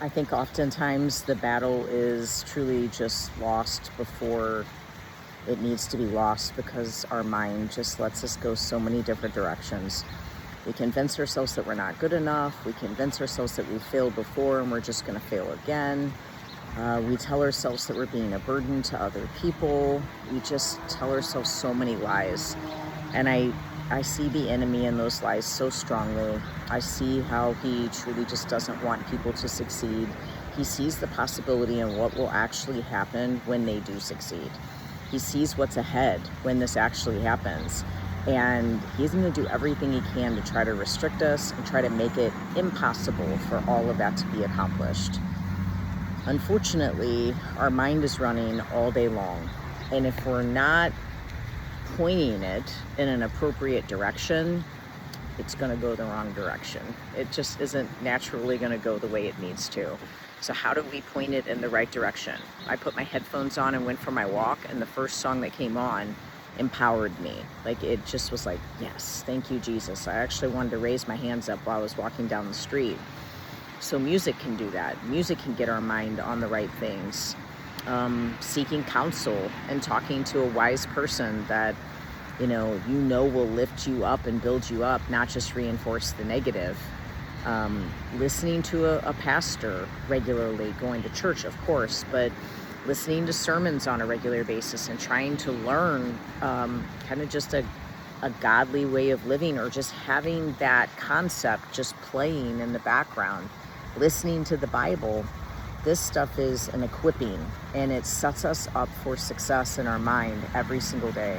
I think oftentimes the battle is truly just lost before it needs to be lost, because our mind just lets us go so many different directions. We convince ourselves that we're not good enough. We convince ourselves that we failed before and we're just going to fail again. We tell ourselves that we're being a burden to other people. We just tell ourselves so many lies. And I see the enemy in those lies so strongly. I see how he truly just doesn't want people to succeed. He sees the possibility in what will actually happen when they do succeed. He sees what's ahead when this actually happens. And he's going to do everything he can to try to restrict us and try to make it impossible for all of that to be accomplished. Unfortunately, our mind is running all day long. And if we're not pointing it in an appropriate direction, it's going to go the wrong direction. It just isn't naturally going to go the way it needs to. So how do we point it in the right direction? I put my headphones on and went for my walk, and the first song that came on empowered me. Like, it just was like, yes, thank you, Jesus. I actually wanted to raise my hands up while I was walking down the street. So music can do that. Music can get our mind on the right things. Seeking counsel and talking to a wise person that you know will lift you up and build you up, not just reinforce the negative. Listening to a pastor regularly, going to church, of course, but listening to sermons on a regular basis and trying to learn kind of just a godly way of living, or just having that concept just playing in the background, listening to the Bible. This stuff is an equipping, and it sets us up for success in our mind every single day.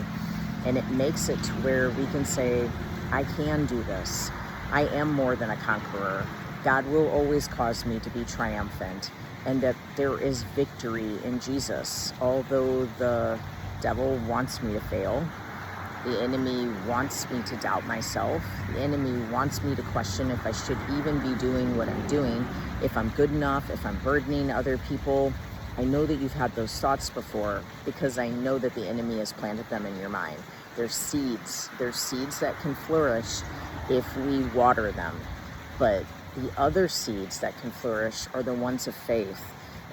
And it makes it to where we can say, I can do this. I am more than a conqueror. God will always cause me to be triumphant, and that there is victory in Jesus. Although the devil wants me to fail, the enemy wants me to doubt myself, the enemy wants me to question if I should even be doing what I'm doing, if I'm good enough, if I'm burdening other people. I know that you've had those thoughts before, because I know that the enemy has planted them in your mind. They're seeds. They're seeds that can flourish if we water them. But the other seeds that can flourish are the ones of faith.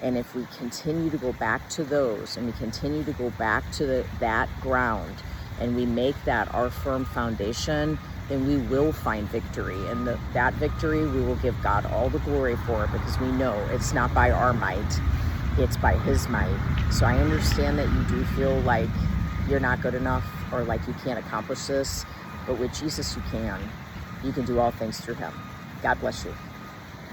And if we continue to go back to those, and we continue to go back to that ground, and we make that our firm foundation, then we will find victory. And that victory, we will give God all the glory for, because we know it's not by our might, it's by his might. So I understand that you do feel like you're not good enough, or like you can't accomplish this, but with Jesus you can. You can do all things through him. God bless you.